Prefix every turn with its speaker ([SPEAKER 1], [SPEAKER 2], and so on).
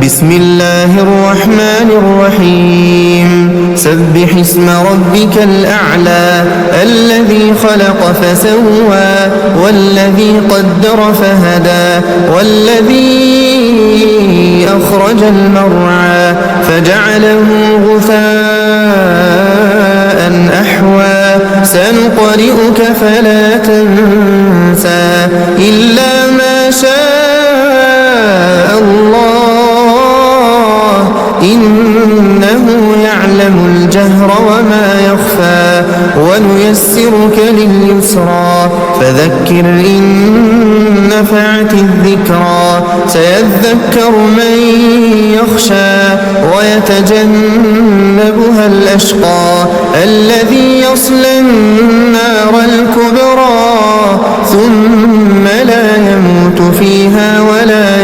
[SPEAKER 1] بسم الله الرحمن الرحيم سبح اسم ربك الأعلى الذي خلق فسوى والذي قدر فهدى والذي أخرج المرعى فجعله غثاء أحوى سنقرئك فلا تنسى إلا ما شاء الله إنه يعلم الجهر وما يخفى ونيسرك لليسرى فذكر إن نفعت الذكرى سيذكر من يخشى ويتجنبها الأشقى الذي يصلى النار الكبرى ثم لا يموت فيها ولا